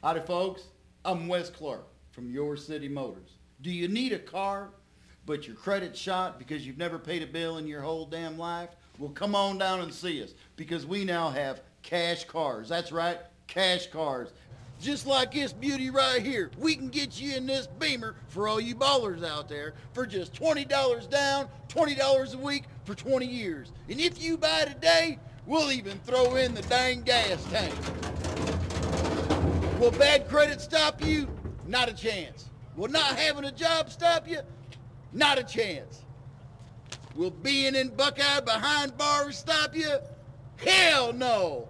Howdy folks, I'm Wes Clark from Your City Motors. Do you need a car, but your credit's shot because you've never paid a bill in your whole damn life? Well, come on down and see us because we now have cash cars. That's right, cash cars. Just like this beauty right here. We can get you in this Beamer for all you ballers out there for just $20 down, $20 a week for 20 years. And if you buy today, we'll even throw in the dang gas tank. Will bad credit stop you? Not a chance. Will not having a job stop you? Not a chance. Will being in Buckeye behind bars stop you? Hell no.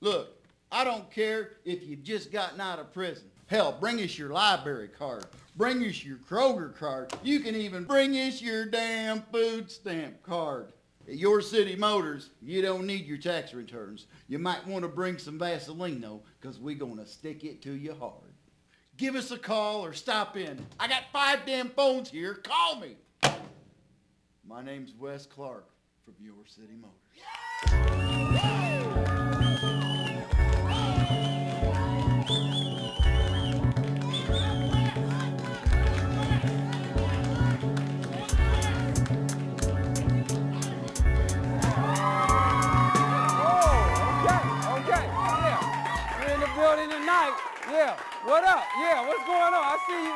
Look, I don't care if you've just gotten out of prison. Hell, bring us your library card. Bring us your Kroger card. You can even bring us your damn food stamp card. At Your City Motors, you don't need your tax returns. You might want to bring some Vaseline though, because we're going to stick it to you hard. Give us a call or stop in. I got 5 damn phones here. Call me. My name's Wes Clark from Your City Motors. Tonight, yeah, what up? Yeah, what's going on? I see you,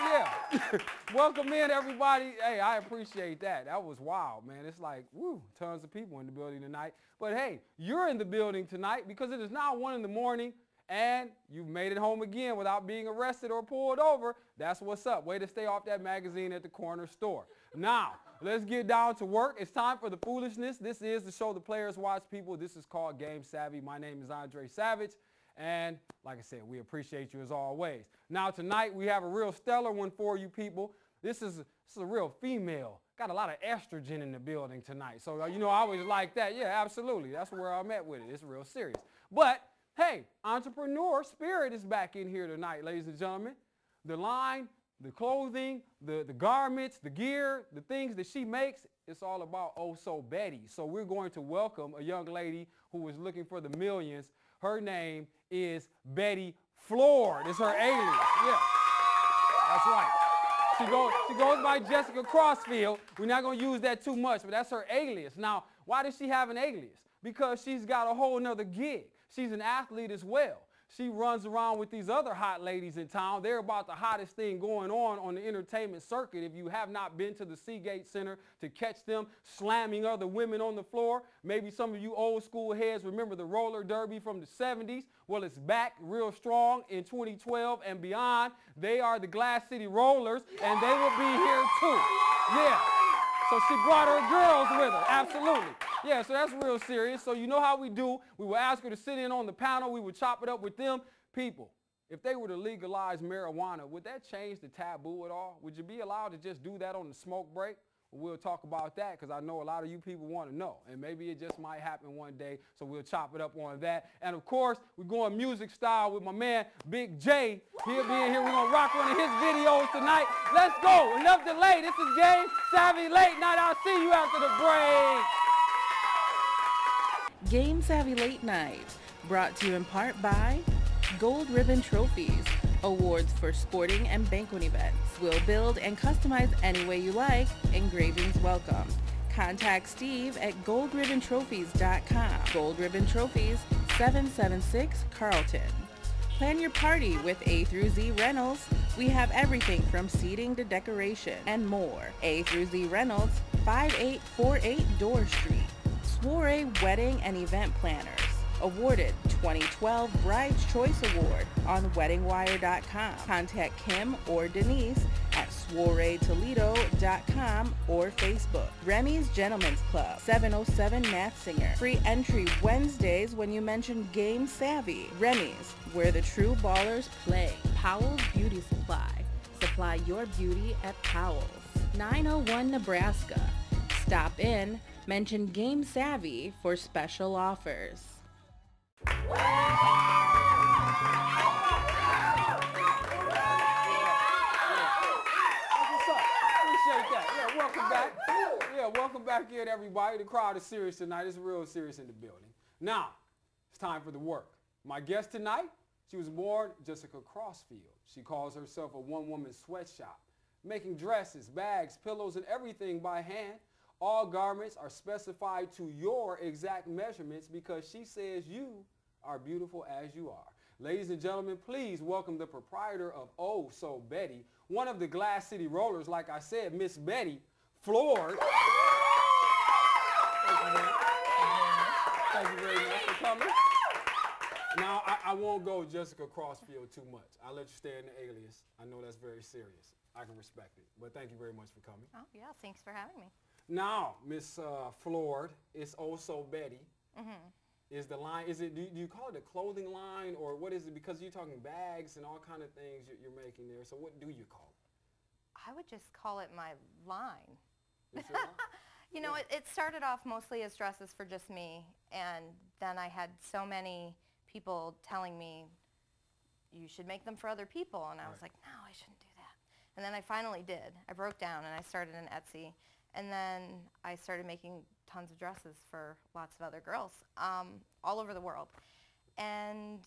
yeah. Welcome in, everybody. Hey, I appreciate that. That was wild, man. It's like, woo, tons of people in the building tonight. But hey, you're in the building tonight because it is now 1 in the morning and you've made it home again without being arrested or pulled over. That's what's up. Way to stay off that magazine at the corner store. Now, let's get down to work. It's time for the foolishness. This is the show the players watch people. This is called Game Savvy. My name is Andre Savage. And like I said, we appreciate you as always. Now tonight we have a real stellar one for you people. This is a real female. Got a lot of estrogen in the building tonight. So, you know, I always like that. Yeah, absolutely. That's where I'm at with it. It's real serious. But, hey, entrepreneur spirit is back in here tonight, ladies and gentlemen. The line, the clothing, the garments, the gear, the things that she makes, it's all about oh-so Betty. So we're going to welcome a young lady who is looking for the millions. Her name is BettyFloored. It's her alias. Yeah, that's right. She goes by Jessica Crossfield. We're not going to use that too much, but that's her alias. Now, why does she have an alias? Because she's got a whole nother gig. She's an athlete as well. She runs around with these other hot ladies in town. They're about the hottest thing going on the entertainment circuit. If you have not been to the Seagate Center to catch them slamming other women on the floor, maybe some of you old school heads remember the roller derby from the 70s. Well, it's back real strong in 2012 and beyond. They are the TheGlassCityRollers, and they will be here too. Yeah. So she brought her girls with her, absolutely. Yeah, so that's real serious. So you know how we do. We will ask her to sit in on the panel. We would chop it up with them. People, if they were to legalize marijuana, would that change the taboo at all? Would you be allowed to just do that on the smoke break? We'll talk about that because I know a lot of you people want to know. And maybe it just might happen one day, so we'll chop it up on that. And, of course, we're going music style with my man, BigJ. He'll be in here. We're going to rock one of his videos tonight. Let's go. Enough delay. This is Game Savvy Late Night. I'll see you after the break. Game Savvy Late Night, brought to you in part by Gold Ribbon Trophies, awards for sporting and banquet events. We'll build and customize any way you like. Engravings welcome. Contact Steve at goldribbontrophies.com. Gold Ribbon Trophies, 776 Carlton. Plan your party with A through Z Rentals. We have everything from seating to decoration and more. A through Z Rentals, 5848 Door Street. Soiree Wedding and Event Planners. Awarded 2012 Bride's Choice Award on weddingwire.com. Contact Kim or Denise at soireetoledo.com or Facebook. Remy's Gentlemen's Club, 707 Matsinger. Free entry Wednesdays when you mention Game Savvy. Remy's, where the true ballers play. Powell's Beauty Supply. Supply your beauty at Powell's. 901 Nebraska. Stop in, mention Game Savvy for special offers. Welcome back in, everybody. The crowd is serious tonight. It's real serious in the building. Now, it's time for the work. My guest tonight, She was born Jessica Crossfield. She calls herself a one-woman sweatshop, making dresses, bags, pillows, and everything by hand. All garments are specified to your exact measurements because she says you are beautiful as you are. Ladies and gentlemen, please welcome the proprietor of Oh So Betty, one of the Glass City Rollers, like I said, Miss BettyFloored. Thank you very much for coming. Now, I won't go Jessica Crossfield too much. I'll let you stay in the alias. I know that's very serious. I can respect it. But thank you very much for coming. Oh, yeah, thanks for having me. Now, Miss Floored, it's Also Betty. Is the line, is it, do you call it a clothing line, or what is it? Because you're talking bags and all kind of things you're making there. So what do you call it? I would just call it my line. It's your line? You know, it started off mostly as dresses for just me, and then I had so many people telling me, you should make them for other people, and I was like, no, I shouldn't do that. And then I finally did. I broke down, and I started an Etsy, and then I started making tons of dresses for lots of other girls all over the world. And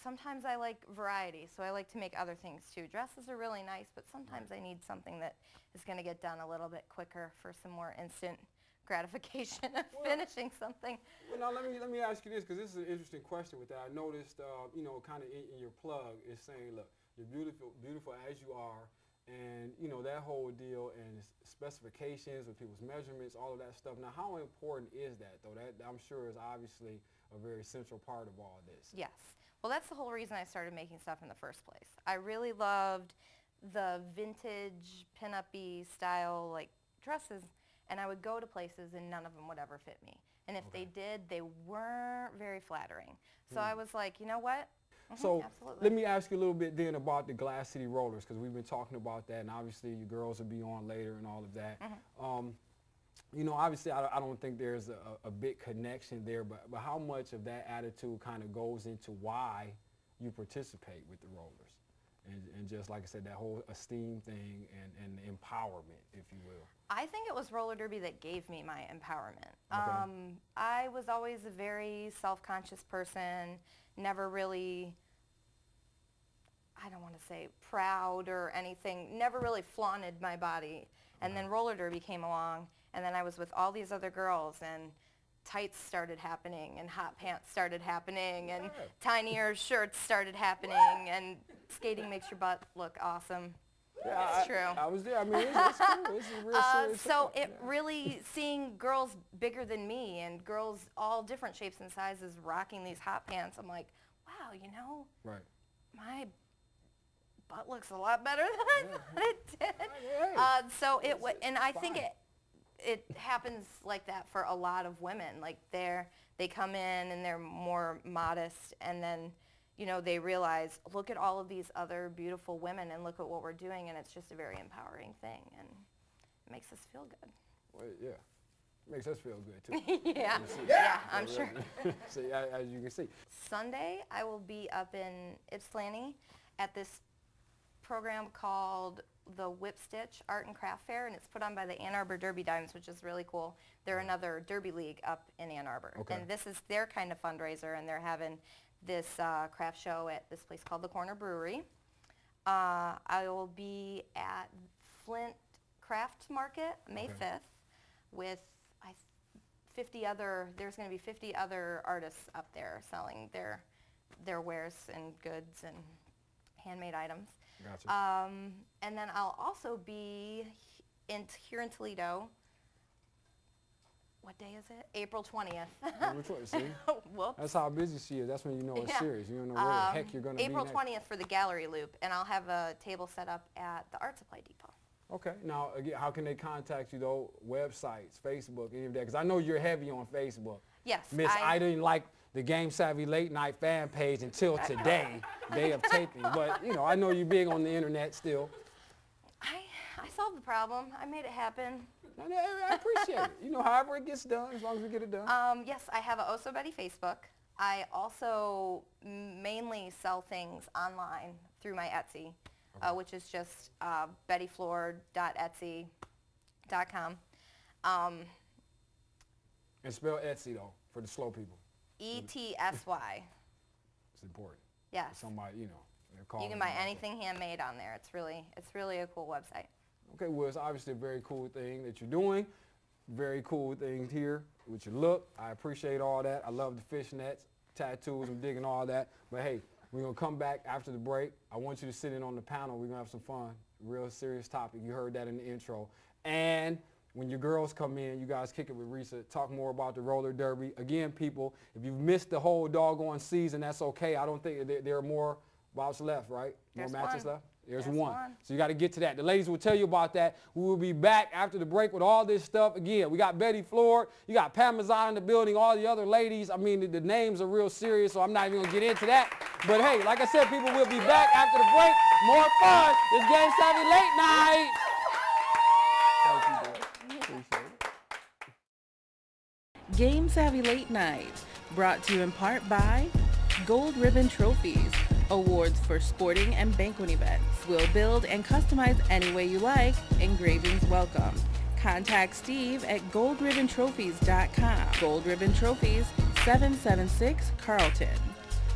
sometimes I like variety, so I like to make other things too. Dresses are really nice, but sometimes I need something that is going to get done a little bit quicker for some more instant gratification of finishing something. Well, now let me ask you this, because this is an interesting question with that. I noticed, you know, kind of in your plug, it's saying, look, you're beautiful as you are, and you know that whole deal and specifications with people's measurements, all of that stuff. Now, how important is that, though? That I'm sure is obviously a very central part of all this. Yes. Well, that's the whole reason I started making stuff in the first place. I really loved the vintage pin-up-y style like dresses, and I would go to places and none of them would ever fit me. And if they did, they weren't very flattering. So I was like, you know what? So absolutely. let me ask you a little bit then about the Glass City Rollers, because we've been talking about that, and obviously you girls will be on later and all of that. You know, obviously I don't think there's a big connection there, but how much of that attitude kind of goes into why you participate with the Rollers? And just like I said, that whole esteem thing and empowerment, if you will. I think it was roller derby that gave me my empowerment. Okay. I was always a very self-conscious person, never really, I don't want to say proud or anything, never really flaunted my body. And then roller derby came along, and then I was with all these other girls, and tights started happening, and hot pants started happening, and tinier shirts started happening, and skating makes your butt look awesome. Yeah, it's true. I was there. I mean, it's cool. It's a real serious so stuff. it really, seeing girls bigger than me and girls all different shapes and sizes rocking these hot pants, I'm like, wow, you know, my butt looks a lot better than I thought it did. So it and I think it happens like that for a lot of women. Like they come in and they're more modest, and then you know they realize, look at all of these other beautiful women and look at what we're doing, and it's just a very empowering thing, and it makes us feel good. Well, yeah, it makes us feel good too. Yeah, I'm sure. See, as you can see. Sunday I will be up in Ypsilanti at this program called the Whip Stitch Art and Craft Fair, and it's put on by the Ann Arbor Derby Dimes, which is really cool. They're another derby league up in Ann Arbor, and this is their kind of fundraiser, and they're having this craft show at this place called the Corner Brewery. I will be at Flint Craft Market May 5th with 50 other, there's going to be 50 other artists up there selling their wares and goods and handmade items. Gotcha. And then I'll also be here in Toledo. What day is it? April 20th. April 20th, see? Whoops. That's how busy she is. That's when you know it's serious. You don't know where the heck you're going to be April next. 20th for the gallery loop, and I'll have a table set up at the Art Supply Depot. Okay. Now, again, how can they contact you, though? Websites, Facebook, any of that? Because I know you're heavy on Facebook. Yes. Miss, I didn't like the Game Savvy Late Night fan page until today, day of taping. But, you know, I know you're big on the internet still. I solved the problem. I made it happen. I appreciate it. You know, however it gets done, as long as we get it done. Yes, I have a Oh So Betty Facebook. I also mainly sell things online through my Etsy, which is just BettyFloored.etsy.com. And spell Etsy, though, for the slow people. ETSY. It's important. Yes. Somebody, you know, they're calling. You can buy anything handmade on there. It's really a cool website. Okay, well, it's obviously a very cool thing that you're doing. Very cool things here with your look. I appreciate all that. I love the fishnets, tattoos, I'm digging all that. But hey, we're going to come back after the break. I want you to sit in on the panel. We're going to have some fun. Real serious topic. You heard that in the intro. And when your girls come in, you guys kick it with Risa. Talk more about the roller derby. Again, people, if you've missed the whole doggone season, that's okay. I don't think there are more bouts left, right? There's more matches one. left? There's There's one. one. So you got to get to that. The ladies will tell you about that. We will be back after the break with all this stuff. Again, we got BettyFloored. You got Parmesan in the building, all the other ladies. I mean, the names are real serious, so I'm not even going to get into that. But, hey, like I said, people, we'll be back after the break. More fun. It's Game Savvy Late Night. Thank you, boy. Appreciate it. Game Savvy Late Night, brought to you in part by Gold Ribbon Trophies, awards for sporting and banquet events. We'll build and customize any way you like. Engravings welcome. Contact Steve at goldribbontrophies.com. Gold Ribbon Trophies, 776 Carlton.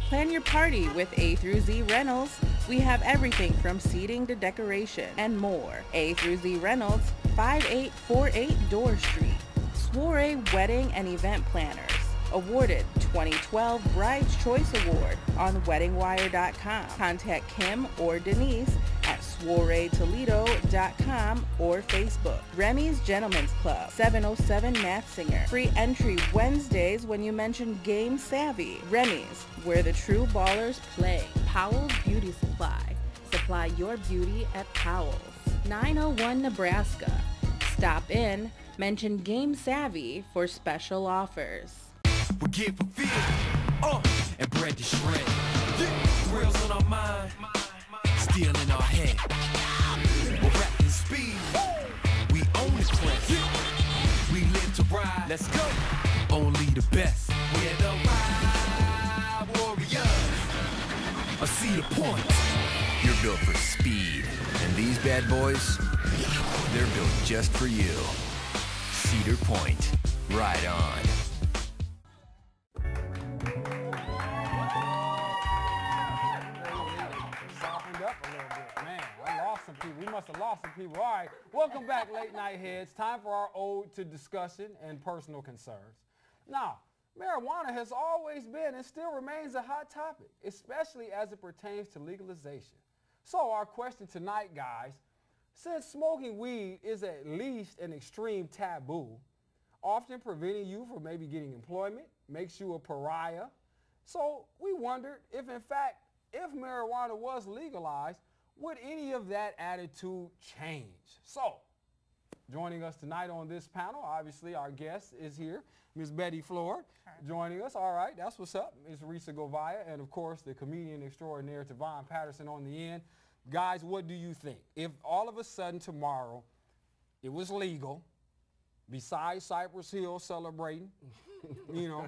Plan your party with A through Z Rentals. We have everything from seating to decoration and more. A through Z Rentals, 5848 Dorr Street. Soiree Wedding and Event Planners. Awarded 2012 Bride's Choice Award on weddingwire.com. Contact Kim or Denise at soireetoledo.com or Facebook. Remy's Gentlemen's Club, 707 Matsinger. Free entry Wednesdays when you mention Game Savvy. Remy's, where the true ballers play. Powell's Beauty Supply. Supply your beauty at Powell's. 901 Nebraska. Stop in, mention Game Savvy for special offers. We get fulfilled, and bread to shred. Thrills on our mind, steel in our head. We're wrapped in speed, we own the quest. We live to ride, let's go. Only the best. We're the ride warriors. I see the point. You're built for speed, and these bad boys, they're built just for you. Cedar Point, ride on. We must have lost some people. All right, welcome back, Late Night Heads. Time for our ode to discussion and personal concerns. Now, marijuana has always been and still remains a hot topic, especially as it pertains to legalization. So our question tonight, guys, since smoking weed is at least an extreme taboo, often preventing you from maybe getting employment, makes you a pariah. So we wondered if, in fact, if marijuana was legalized, would any of that attitude change? So, joining us tonight on this panel, obviously our guest is here, Ms. BettyFloored, joining us. All right, that's what's up. Ms. Risa Govaya, and of course the comedian extraordinaire Tavon Patterson on the end. Guys, what do you think? If all of a sudden tomorrow it was legal, besides Cypress Hill celebrating, you know,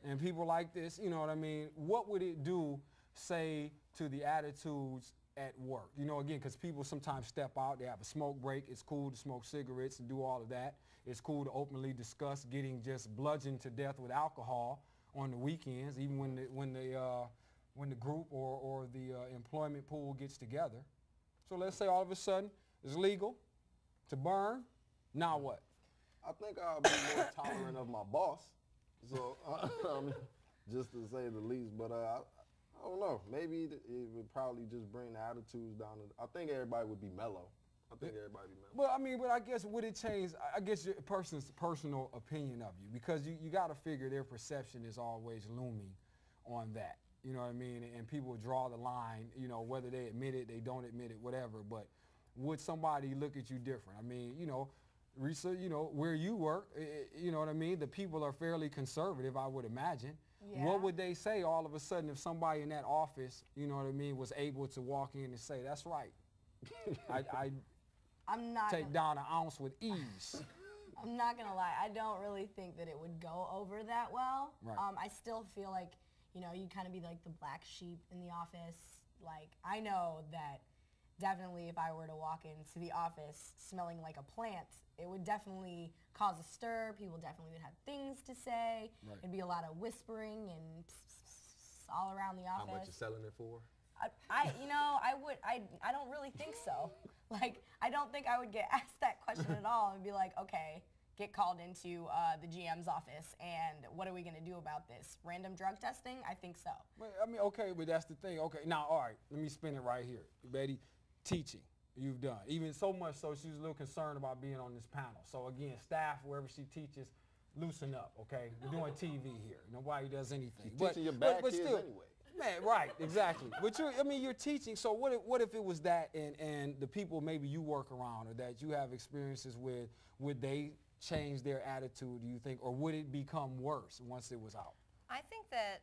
and people like this, you know what I mean, what would it do, say, to the attitudes at work? You know, again, because people sometimes step out, they have a smoke break. It's cool to smoke cigarettes and do all of that. It's cool to openly discuss getting just bludgeoned to death with alcohol on the weekends, even when the group or the employment pool gets together. So let's say all of a sudden it's legal to burn. Now what? I think I'll be more tolerant of my boss. So, just to say the least, but I don't know. Maybe it would probably just bring the attitudes down. I think everybody would be mellow. Well, I mean, but I guess would it change? I guess your person's personal opinion of you, because you got to figure their perception is always looming on that. You know what I mean? And people draw the line, you know, whether they admit it, they don't admit it, whatever. But would somebody look at you different? I mean, you know, Risa, you know, where you work, you know what I mean? The people are fairly conservative, I would imagine. Yeah. What would they say all of a sudden if somebody in that office, you know what I mean, was able to walk in and say, that's right, I'm not take down an ounce with ease? I'm not going to lie. I don't really think that it would go over that well. Right. I still feel like, you know, you kind of be like the black sheep in the office. Like, I know that definitely if I were to walk into the office smelling like a plant, it would definitely cause a stir. People definitely would have things to say. Right. It'd be a lot of whispering and all around the office. How much you selling it for? I don't really think so. Like, I don't think I would get asked that question at all and be like, okay, get called into the GM's office, and what are we going to do about this? Random drug testing? I think so. But, I mean, okay, but that's the thing. Okay, now, all right, let me spin it right here. Betty, teaching, you've done. Even so much so she was a little concerned about being on this panel. So, again, staff, wherever she teaches, loosen up, okay? We're doing TV here. Nobody does anything. You're teaching your bad kids still, anyway. Man, right, exactly. But you're teaching. So what if it was that, and the people maybe you work around or that you have experiences with, would they change their attitude, do you think, or would it become worse once it was out? I think that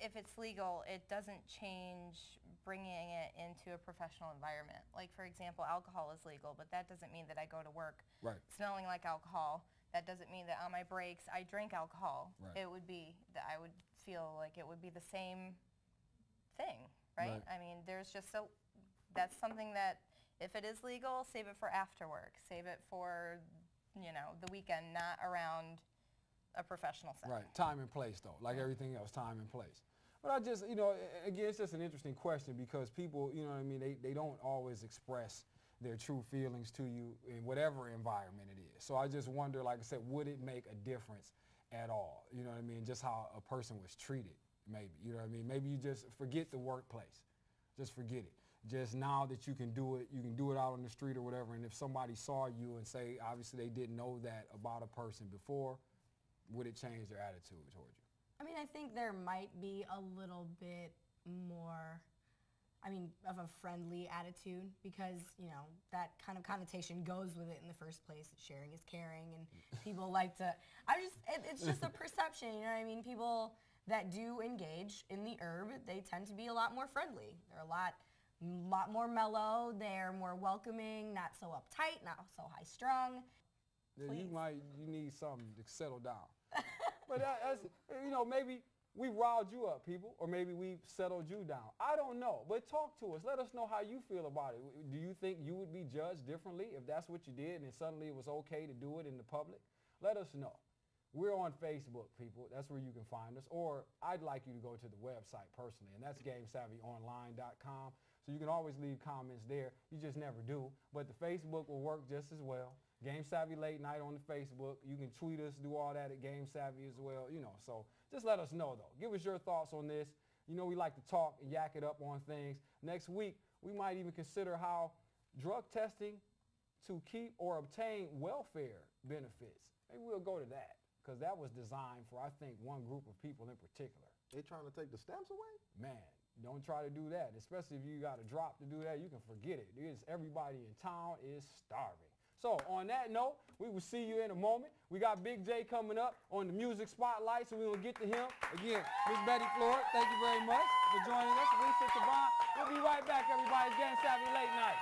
if it's legal, it doesn't change bringing it into a professional environment. Like, for example, alcohol is legal, but that doesn't mean that I go to work smelling like alcohol. That doesn't mean that on my breaks I drink alcohol. Right. It would be that I would feel like it would be the same thing, right? I mean, there's just that's something that if it is legal, save it for after work. Save it for, you know, the weekend, not around a professional setting. Right, time and place though, like everything else, time and place. But I just, you know, again, it's just an interesting question because people, you know what I mean, they don't always express their true feelings to you in whatever environment it is. So I just wonder, like I said, would it make a difference at all? You know what I mean? Just how a person was treated, maybe. You know what I mean? Maybe you just forget the workplace. Just forget it. Just now that you can do it out on the street or whatever, and if somebody saw you and say, obviously they didn't know that about a person before, would it change their attitude toward you? I mean, I think there might be a little bit more, of a friendly attitude because, you know, that kind of connotation goes with it in the first place. Sharing is caring, and people like to, it's just a perception, you know what I mean? People that do engage in the herb, they tend to be a lot more friendly. They're a lot more mellow, they're more welcoming, not so uptight, not so high-strung. Yeah, you need something to settle down. But you know, maybe we riled you up, people, or maybe we settled you down. I don't know, but talk to us. Let us know how you feel about it. Do you think you would be judged differently if that's what you did and suddenly it was okay to do it in the public? Let us know. We're on Facebook, people. That's where you can find us. Or I'd like you to go to the website personally, and that's GameSavvyOnline.com. So you can always leave comments there. You just never do. But the Facebook will work just as well. Game Savvy Late Night on the Facebook. You can tweet us, do all that at Game Savvy as well. You know, so just let us know, though. Give us your thoughts on this. You know, we like to talk and yak it up on things. Next week, we might even consider how drug testing to keep or obtain welfare benefits. Maybe we'll go to that because that was designed for, I think, one group of people in particular. They trying to take the stamps away? Man, don't try to do that, especially if you got a drop to do that. You can forget it. Everybody in town is starving. So on that note, we will see you in a moment. We got BigJ coming up on the music spotlight, so we will get to him. Again, Miss BettyFloored, thank you very much for joining us. Lisa Savant. We'll be right back, everybody. It's Game Savvy Late Night.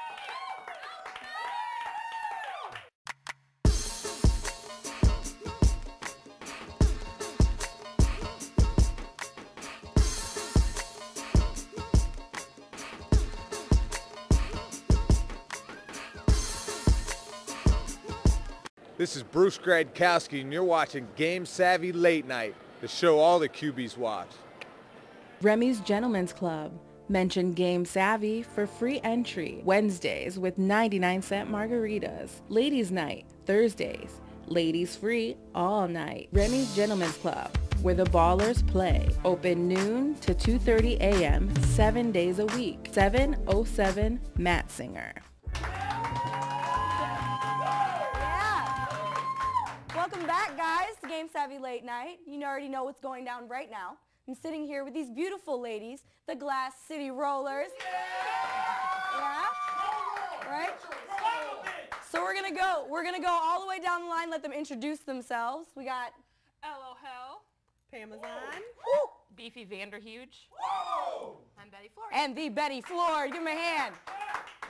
This is Bruce Gradkowski, and you're watching Game Savvy Late Night, the show all the QBs watch. Remy's Gentlemen's Club. Mention Game Savvy for free entry. Wednesdays with 99-cent margaritas. Ladies Night, Thursdays. Ladies free all night. Remy's Gentlemen's Club, where the ballers play. Open noon to 2:30 a.m. 7 days a week. 707 Matzinger. Welcome back, guys, to Game Savvy Late Night. You already know what's going down right now. I'm sitting here with these beautiful ladies, the TheGlassCityRollers. Yeah? Right? So we're gonna go all the way down the line, let them introduce themselves. We got LOL, Pamazon, Beefy Vanderhuge. I'm BettyFloored. And the BettyFloored. Give them a hand.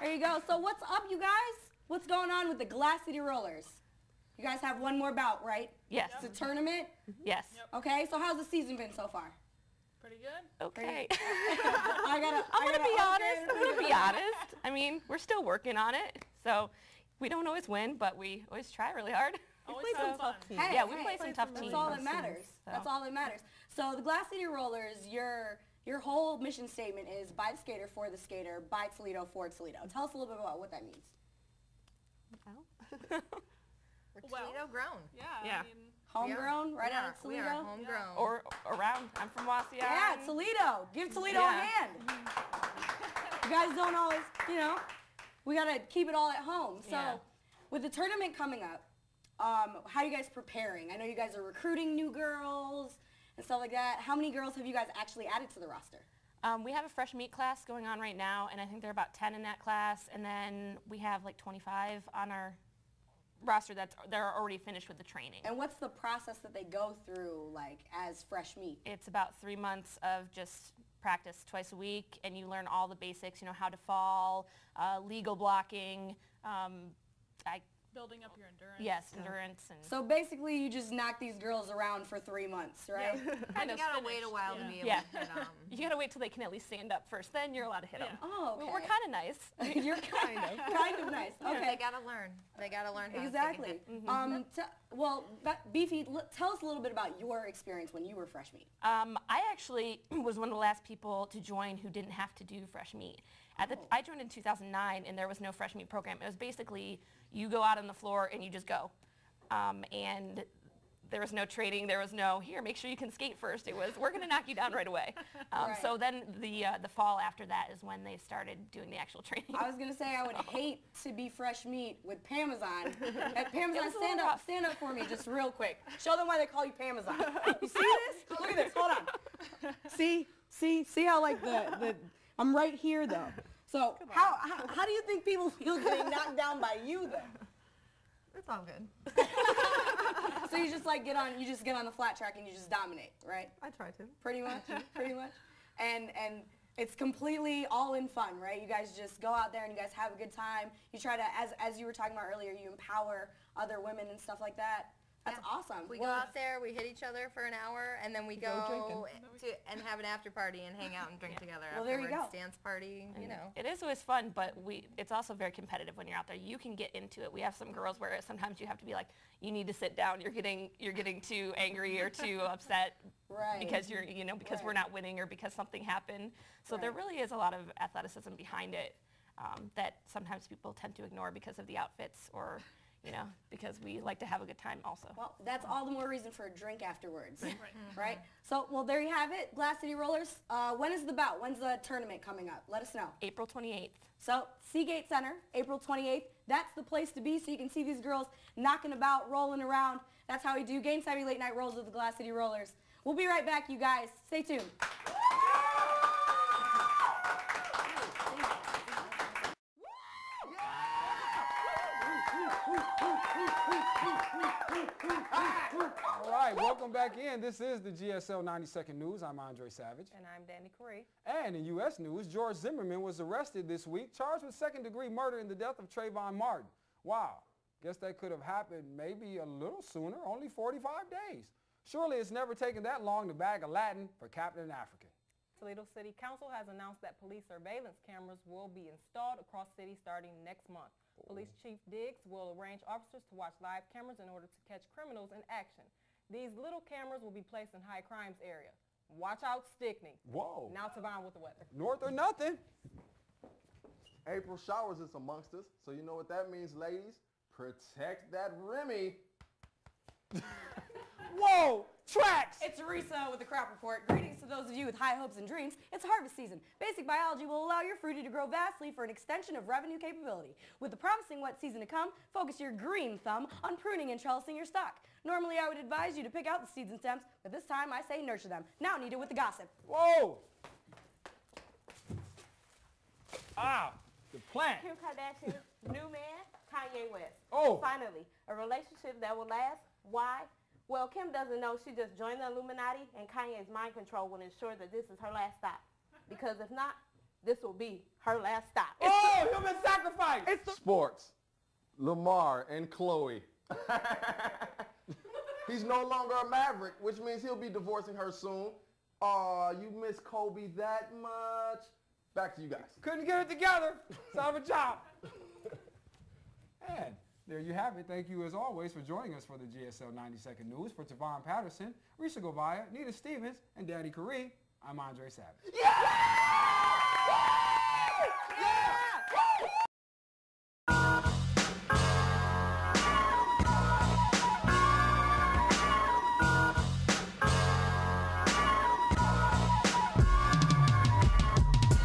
There you go. So what's up, you guys? What's going on with the TheGlassCityRollers? You guys have one more bout, right? Yes. It's a tournament? Yes. Yep. Okay, so how's the season been so far? Pretty good. Okay. I'm gonna be honest. I mean, we're still working on it, so we don't always win, but we always try really hard. We play some tough teams. Yeah, we play some tough teams. That's all that matters. That's all that matters. So the Glass City Rollers, your whole mission statement is by the skater, for the skater, by Toledo, for Toledo. Tell us a little bit about what that means. We're Toledo grown. Yeah. I mean, Homegrown, right out of We Toledo? are homegrown. Or around. I'm from Wasia. Yeah, Toledo. Give Toledo a hand. You guys don't always, you know, we got to keep it all at home. So with the tournament coming up, how are you guys preparing? I know you guys are recruiting new girls and stuff like that. How many girls have you guys actually added to the roster? We have a fresh meat class going on right now, and I think there are about 10 in that class, and then we have like 25 on our roster they're already finished with the training. And what's the process that they go through, like, as fresh meat? It's about 3 months of just practice twice a week, and you learn all the basics, you know, how to fall, legal blocking, building up your endurance. yes, endurance. And So basically you just knock these girls around for 3 months, right? kind You of gotta wait a while to be able Yeah. to hit them. You gotta wait till they can at least stand up first, then you're allowed to hit them. Oh, okay. We're kind of nice. You're kind of nice. Okay. They gotta learn. They gotta learn how Exactly. to take a hit. Well, Beefy, tell us a little bit about your experience when you were fresh meat. I actually was one of the last people to join who didn't have to do fresh meat. I joined in 2009, and there was no fresh meat program. It was basically you go out on the floor and you just go. And there was no training. There was no, here, make sure you can skate first. It was, we're going to knock you down right away. Right. So then the fall after that is when they started doing the actual training. I was going to say I would hate to be fresh meat with Pamazon. Pamazon, was a little rough. stand up for me just real quick. Show them why they call you Pamazon. You see this? Look at this. Hold on. See how like the I'm right here though. So how do you think people feel getting knocked down by you then? It's all good. So you just like get on the flat track and you just dominate, right? I try to. Pretty much. And it's completely all in fun, right? You guys just go out there and you guys have a good time. You try to, as you were talking about earlier, you empower other women and stuff like that. That's awesome. We go out there, we hit each other for an hour, and then we go and have an after party and hang out and drink together Well, there you afterwards. go. Dance party, you know. It is always fun, but it's also very competitive when you're out there. You can get into it. We have some girls where sometimes you have to be like, you need to sit down. You're getting too angry or too upset because because we're not winning or because something happened. So there really is a lot of athleticism behind it that sometimes people tend to ignore because of the outfits or because we like to have a good time also. Well, that's all the more reason for a drink afterwards, right? So, well, there you have it, Glass City Rollers. When is the bout? When's the tournament coming up? Let us know. April 28th. So, Seagate Center, April 28th. That's the place to be, so you can see these girls knocking about, rolling around. That's how we do Game Savvy Late Night Rolls with the Glass City Rollers. We'll be right back, you guys. Stay tuned. All right, welcome back in. This is the GSL 90-Second News. I'm Andre Savage. And I'm Danny Corey. And in U.S. news, George Zimmerman was arrested this week, charged with second-degree murder in the death of Trayvon Martin. Wow, guess that could have happened maybe a little sooner, only 45 days. Surely it's never taken that long to bag a Latin for Captain African. Toledo City Council has announced that police surveillance cameras will be installed across the city starting next month. Police Chief Diggs will arrange officers to watch live cameras in order to catch criminals in action. These little cameras will be placed in high crimes area. Watch out, Stickney. Whoa. Now Tavon with the weather. North or nothing. April showers is amongst us, so you know what that means, ladies. Protect that Remy. Whoa! Tracks! It's Risa with the Crop Report. Greetings to those of you with high hopes and dreams. It's harvest season. Basic biology will allow your fruity to grow vastly for an extension of revenue capability. With the promising wet season to come, focus your green thumb on pruning and trellising your stock. Normally, I would advise you to pick out the seeds and stems, but this time I say nurture them. Now Nita with the gossip. Whoa! Ah, the plant. Kim Kardashian's new man, Kanye West. Oh. Finally, a relationship that will last. Why? Well, Kim doesn't know she just joined the Illuminati, and Kanye's mind control will ensure that this is her last stop. Because if not, this will be her last stop. Oh, human sacrifice! Sports. Lamar and Chloe. He's no longer a Maverick, which means he'll be divorcing her soon. Aw, you miss Kobe that much. Back to you guys. Couldn't get it together. Son of a job. Man, There you have it. Thank you as always for joining us for the GSL 90-second news. For Tavon Patterson, Risha Govaya, Nita Stevens, and Daddy Caree, I'm Andre Savage.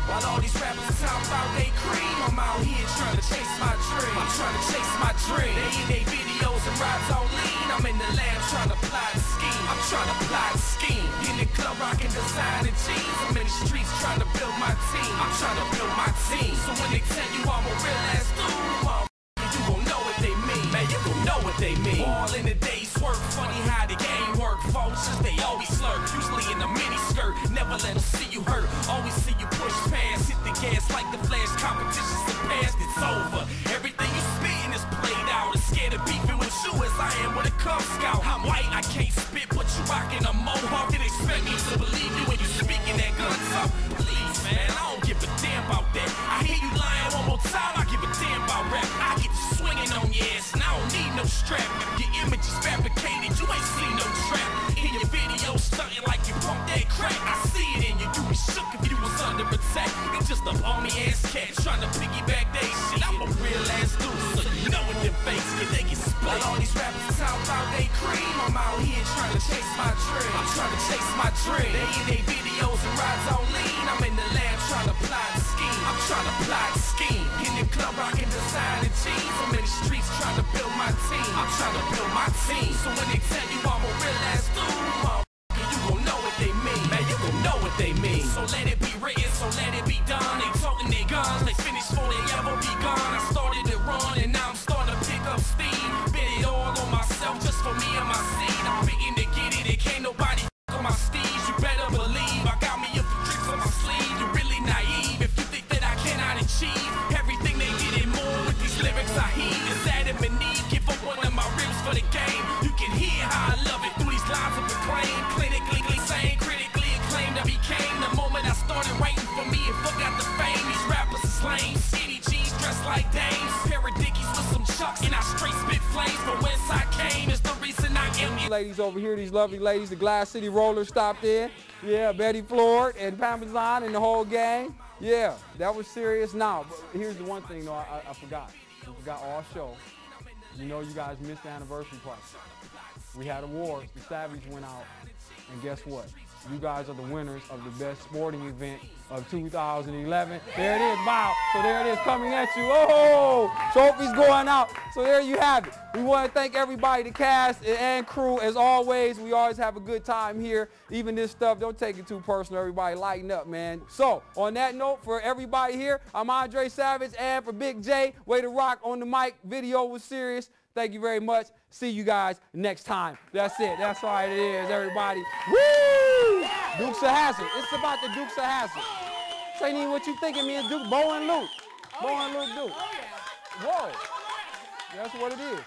While all these rappers talk about they cream, I'm out here trying to chase my dream. I'm trying to chase my dream. They in their videos and rides on lean. I'm in the lab trying to plot the scheme. I'm trying to plot the scheme. In the club rocking designer jeans. I'm in the streets trying to build my team. I'm trying to build my team. So when they tell you I'm a real ass dude, you gon' know what they mean. Man, you gon' know what they mean. All in the day's work. Funny how the game work. Vultures, they always slurp. Usually in a mini skirt. Never let them see you hurt. Always see you push past. Hit the gas like the flash. Competition's the past. It's over. Everything you spitting is played out. I'm scared of beefing with you as I am with a Cub Scout. I'm white, I can't spit, but you rockin' a mohawk. Didn't expect me to believe you when you speaking that gun talk. Please, man, I don't give a damn about that. I hear you lying one more time. I give a damn about rap. I get you swinging on your ass, and I don't need no strap. Your image is fabricated. You ain't seen no trap. In your video, stunting like you pumped that crack. I see it in you. You be shook if you was under attack. You just a bummy ass cat trying to piggyback they shit. I'm a real ass dude, so you know what them fakes get. They get split. While all these rappers talk about they cream, I'm out here trying to chase my dream. I'm trying to chase my dream. They in their videos and rides on lean. I'm in the lab trying to plot the scheme. I'm trying to plot the scheme. In the club rocking designer jeans. I'm in the streets trying to build my team. I'm trying to build my team. So when they tell you I'm a real ass dude, you gon' know what they mean. Man, you gon' know what they mean. So let it be written, so let it be done. They toting their guns, they finish before they ever be gone. I started to run and now I'm starting to pick up steam. Bet it all on myself just for me and my seed. I'm fitting to get it, it can't nobody on my steeds. You better believe I got me a few tricks on my sleeve. You're really naive if you think that I cannot achieve everything they did and more with these lyrics I heed. It's Adam and Eve, give up one of my ribs for the game. You can hear how I love it through these lines of acclaim. Clinically sane, critically acclaimed I became. The moment I started writing for me and forgot the fame. These rappers is lame, skinny jeans dressed like dames. Pair of dickies with some chucks and I straight spit flames. From whence I came is the reason I am. Ladies over here, these lovely ladies, the Glass City Rollers stopped in. Yeah, BettyFloored and Pamazon and the whole gang. Yeah, that was serious. Now, but here's the one thing though, I forgot. We forgot all show. You know you guys missed the anniversary party. We had awards. The Savage went out. And guess what? You guys are the winners of the best sporting event of 2011. There it is. Wow. So there it is coming at you. Oh, trophies going out. So there you have it. We want to thank everybody, the cast and crew. As always, we always have a good time here. Even this stuff, don't take it too personal. Everybody lighten up, man. So on that note, for everybody here, I'm Andre Savage, and for BigJ, way to rock on the mic. Video was serious. Thank you very much. See you guys next time. That's it. That's all it is, everybody. Woo! Dukes of Hazzard. It's about the Dukes of Hazzard. This ain't even what you thinking, me and Duke. Bo and Luke. Bo and Luke Duke. Whoa. That's what it is.